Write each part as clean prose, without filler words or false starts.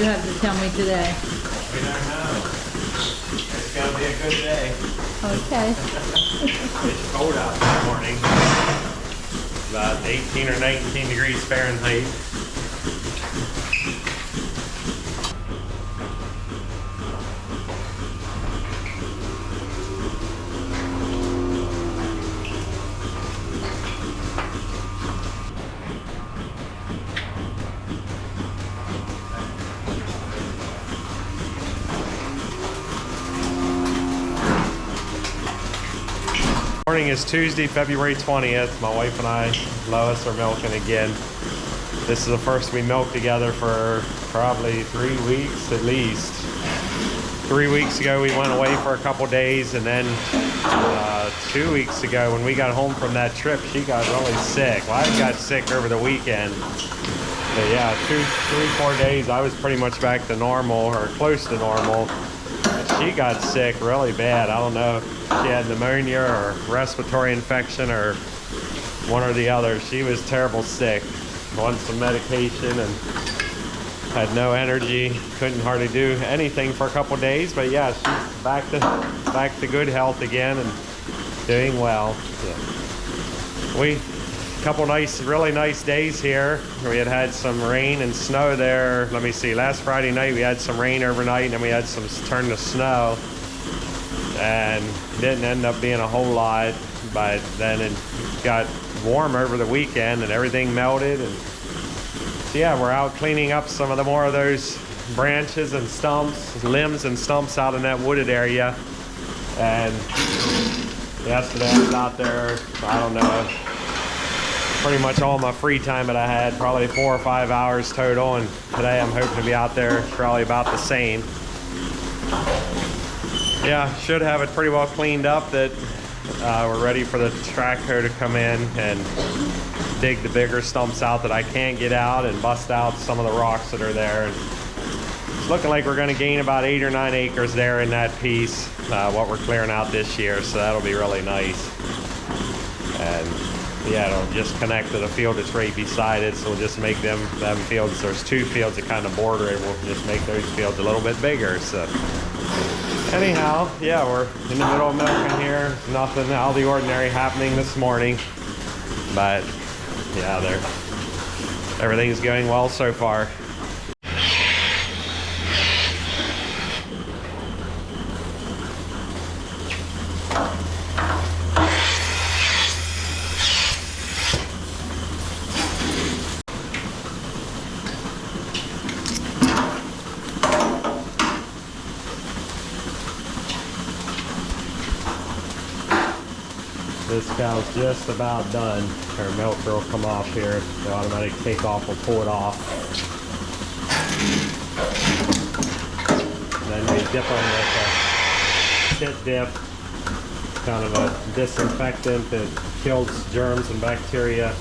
have to tell me today? We don't know. It's gonna be a good day. Okay. It's cold out this morning. About 18 or 19 degrees Fahrenheit. Morning is Tuesday, February 20th. My wife and I, Lois, are milking again. This is the first we milked together for probably 3 weeks at least. 3 weeks ago we went away for a couple days, and then 2 weeks ago when we got home from that trip, she got really sick. Well, I got sick over the weekend. But yeah, 3, 4 days I was pretty much back to normal or close to normal. She got sick really bad. I don't know if she had pneumonia or respiratory infection or one or the other. She was terrible sick. Wanted some medication and had no energy. Couldn't hardly do anything for a couple days. But yeah, she's back to good health again and doing well. So couple nice, really nice days here. We had some rain and snow there. Let me see, last Friday night we had some rain overnight, and then we had some turn to snow, and didn't end up being a whole lot, but then it got warm over the weekend and everything melted. And so yeah, we're out cleaning up some of the more of those branches and stumps, limbs and stumps out in that wooded area. And yesterday I was out there, I don't know, pretty much all my free time that I had, probably 4 or 5 hours total, and today I'm hoping to be out there probably about the same. Yeah, should have it pretty well cleaned up that we're ready for the trackhoe to come in and dig the bigger stumps out that I can't get out and bust out some of the rocks that are there. It's looking like we're going to gain about 8 or 9 acres there in that piece, what we're clearing out this year, so that'll be really nice. And yeah, it'll just connect to the field that's right beside it, so we'll just make them fields. There's 2 fields that kind of border it. We'll just make those fields a little bit bigger. So anyhow, yeah, we're in the middle of milking here. Nothing out of the ordinary happening this morning, but yeah, everything's going well so far. This cow's just about done. Her milker will come off here. The automatic takeoff will pull it off. And then we dip them with a pit dip, kind of a disinfectant that kills germs and bacteria.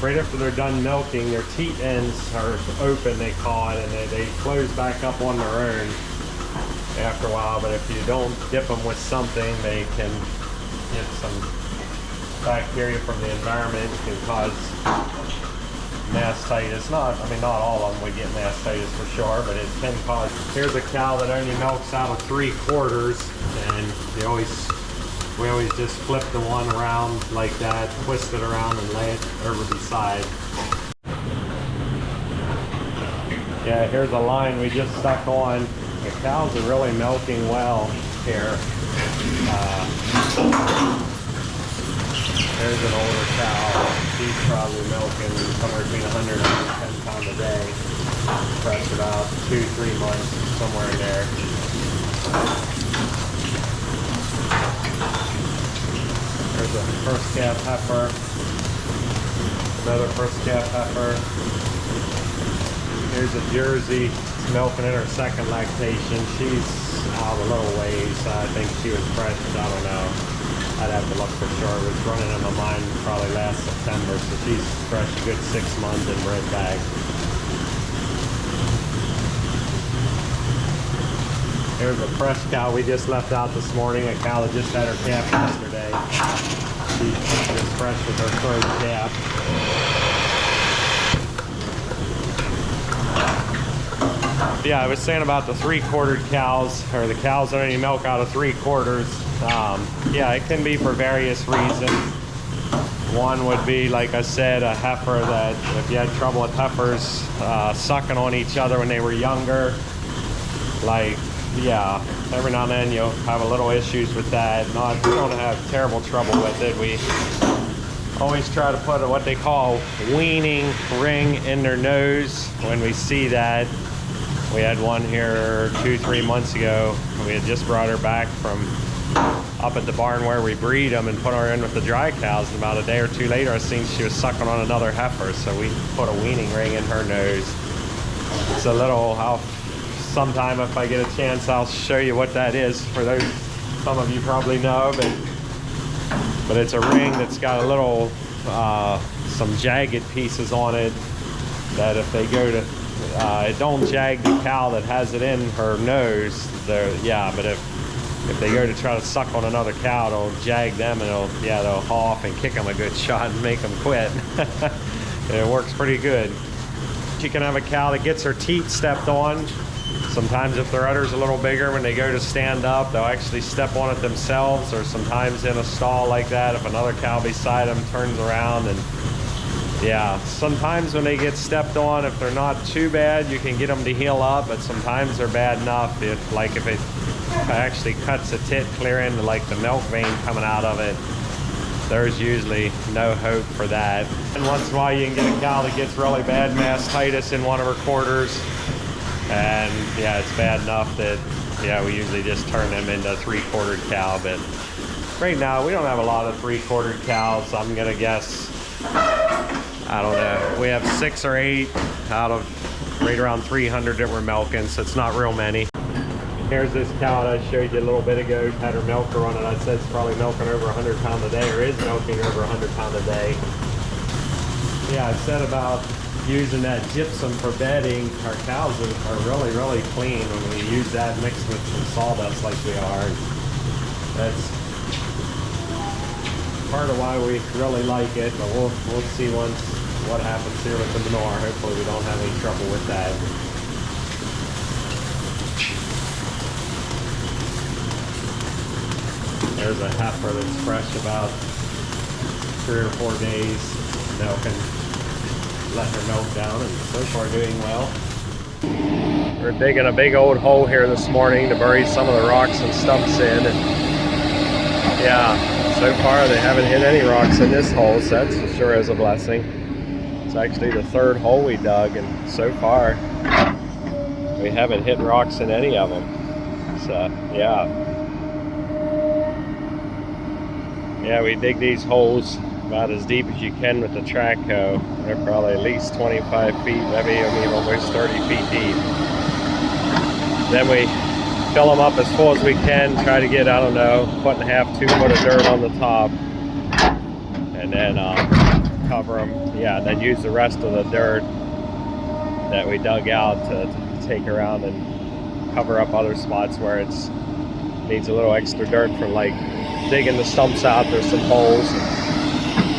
Right after they're done milking, their teat ends are open, they call it, and they close back up on their own after a while. But if you don't dip them with something, they can get some bacteria from the environment. It can cause mastitis. Not all of them would get mastitis for sure, but it can cause. Here's a cow that only milks out of 3/4, and we always just flip the one around like that, twist it around, and lay it over the side. Yeah, here's a line we just stuck on. The cows are really milking well here. There's an older cow. She's probably milking somewhere between 100 and 110 pounds a day. Fresh about 2-3 months, somewhere in there. There's a first calf heifer. Another first calf heifer. Here's a Jersey milking in her second lactation. She's out a little ways. I think she was fresh, I don't know. I'd have to look for sure. It was running in my mind probably last September, so she's fresh a good 6 months in bred bag. Here's a fresh cow we just left out this morning, a cow that just had her calf yesterday. She's just fresh with her third calf. Yeah, I was saying about the 3/4 cows, or the cows that only milk out of 3/4. Yeah, it can be for various reasons. One would be, like I said, a heifer that if you had trouble with heifers sucking on each other when they were younger, like, yeah, every now and then you'll have a little issues with that. We don't have terrible trouble with it. We always try to put what they call weaning ring in their nose when we see that. We had one here 2-3 months ago. We had just brought her back from up at the barn where we breed them and put her in with the dry cows. And about a day or two later, I seen she was sucking on another heifer. So we put a weaning ring in her nose. It's a little, sometime if I get a chance, I'll show you what that is. For those, some of you probably know, but it's a ring that's got a little, some jagged pieces on it that if they go to, it don't jag the cow that has it in her nose. Yeah, but if they go to try to suck on another cow, it'll jag them and they'll haul off and kick them a good shot and make them quit. And it works pretty good. You can have a cow that gets her teat stepped on. Sometimes if their udder's a little bigger, when they go to stand up, they'll actually step on it themselves, or sometimes in a stall like that, if another cow beside them turns around. And yeah, sometimes when they get stepped on, if they're not too bad, you can get them to heal up, but sometimes they're bad enough if it actually cuts the tit clear into like the milk vein coming out of it, there's usually no hope for that. And once in a while you can get a cow that gets really bad mastitis in one of her quarters, and yeah, it's bad enough that, yeah, we usually just turn them into a 3/4 cow. But right now we don't have a lot of 3/4 cows. I'm gonna guess, I don't know, we have 6 or 8 out of right around 300 that we're milking, so it's not real many. Here's this cow that I showed you a little bit ago, had her milker on it. I said it's probably milking over 100 pounds a day, or is milking over 100 pounds a day. Yeah, I said about using that gypsum for bedding. Our cows are really, really clean when we use that mixed with some sawdust like we are. That's part of why we really like it, but we'll see what happens here with the manure. Hopefully we don't have any trouble with that. There's a heifer that's fresh about 3 or 4 days milking, letting her milk down, and so far doing well. We're digging a big old hole here this morning to bury some of the rocks and stumps in, and yeah, so far they haven't hit any rocks in this hole, so that's sure is a blessing. It's actually the 3rd hole we dug, and so far we haven't hit rocks in any of them. So yeah. Yeah, we dig these holes about as deep as you can with the track hoe. They're probably at least 25 feet, maybe almost 30 feet deep. Then we fill them up as full as we can, try to get, I don't know, 1.5 to 2 foot of dirt on the top. And then cover them, yeah, and then use the rest of the dirt that we dug out to take around and cover up other spots where it's needs a little extra dirt from like digging the stumps out. There's some holes.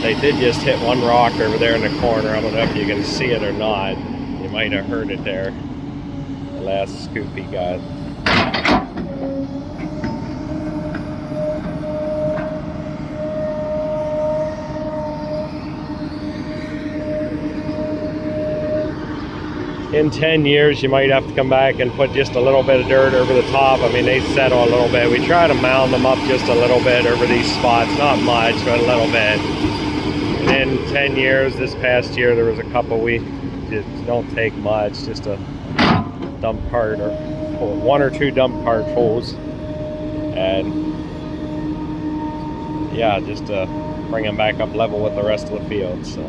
They did just hit one rock over there in the corner. I don't know if you can see it or not. You might have heard it there. The last scoop he got. In 10 years, you might have to come back and put just a little bit of dirt over the top. I mean, they settle a little bit. We try to mound them up just a little bit over these spots. Not much, but a little bit. And in 10 years, this past year, there was a couple we just don't take much. Just a dump cart or 1 or 2 dump cart fulls. And yeah, just to bring them back up level with the rest of the field. So.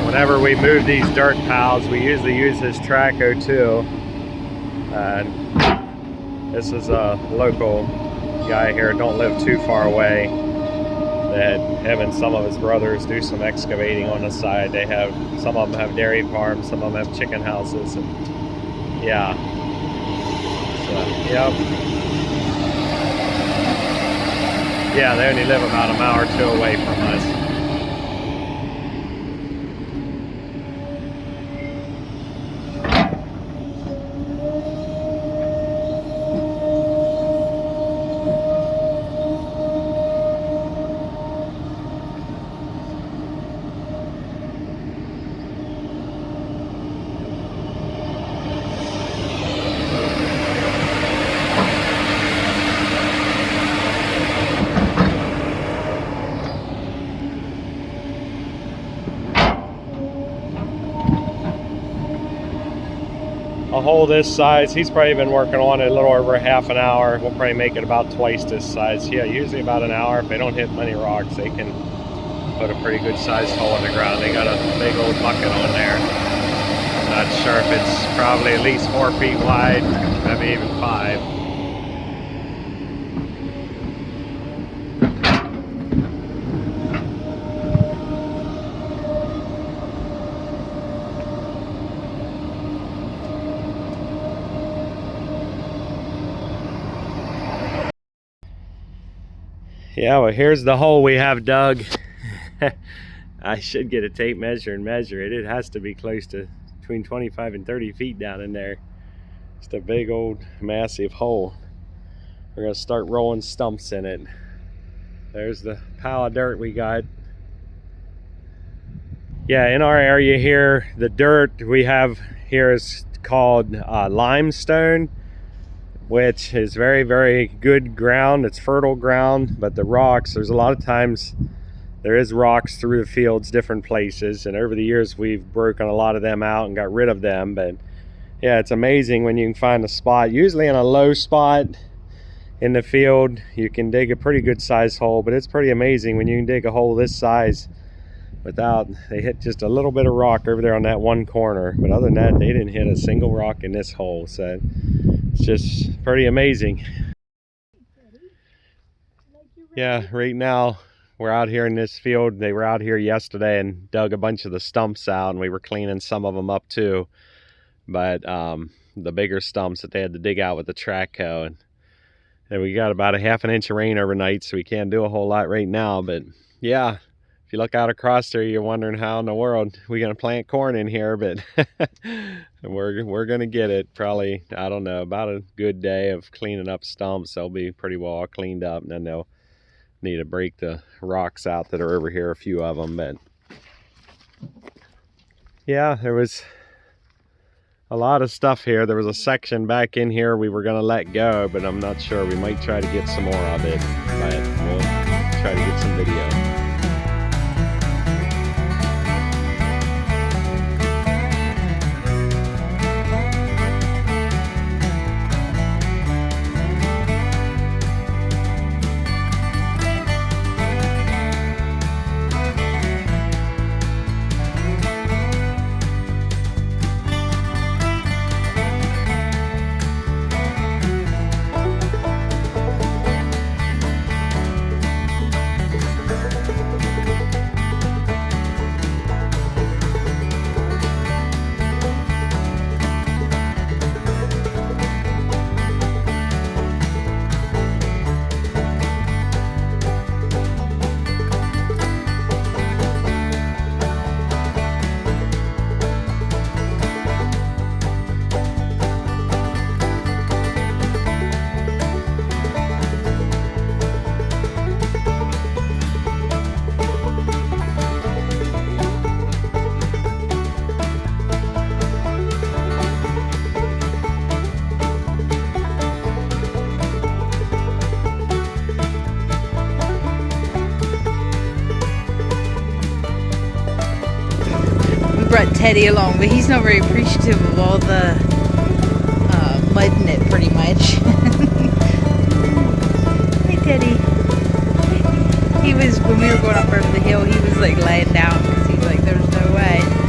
Whenever we move these dirt piles, we usually use this track hoe too. And this is a local guy here, don't live too far away, that him and some of his brothers do some excavating on the side. They have, some of them have dairy farms, some of them have chicken houses, and yeah. So, yep. Yeah, they only live about a mile or two away from us. A hole this size, he's probably been working on it a little over half an hour. We'll probably make it about twice this size. Yeah, usually about an hour. If they don't hit many rocks, they can put a pretty good sized hole in the ground. They got a big old bucket on there. Not sure if it's probably at least 4 feet wide, maybe even 5. Yeah, well, here's the hole we have dug. I should get a tape measure and measure it. It has to be close to between 25 and 30 feet down in there. Just a big old massive hole. We're gonna start rolling stumps in it. There's the pile of dirt we got. Yeah, in our area here, the dirt we have here is called limestone, which is very, very good ground. It's fertile ground, but the rocks, there's a lot of times there is rocks through the fields, different places, and over the years we've broken a lot of them out and got rid of them. But yeah, it's amazing when you can find a spot, usually in a low spot in the field, you can dig a pretty good sized hole. But it's pretty amazing when you can dig a hole this size without, they hit just a little bit of rock over there on that one corner, but other than that they didn't hit a single rock in this hole. So it's just pretty amazing. Yeah, right now we're out here in this field. They were out here yesterday and dug a bunch of the stumps out, and we were cleaning some of them up too. But the bigger stumps that they had to dig out with the track hoe, and we got about a ½ inch of rain overnight, so we can't do a whole lot right now. But yeah, if you look out across there, you're wondering how in the world we're gonna plant corn in here, but we're gonna get it. Probably, I don't know, about a good day of cleaning up stumps. They'll be pretty well all cleaned up, and then they'll need to break the rocks out that are over here, a few of them. But yeah, there was a lot of stuff here. There was a section back in here we were gonna let go, but I'm not sure. We might try to get some more of it, but we'll try to get some video. Brought Teddy along, but he's not very appreciative of all the mud in it, pretty much. Hey, Teddy. He was, when we were going up over the hill, he was like laying down because he's like, there's no way.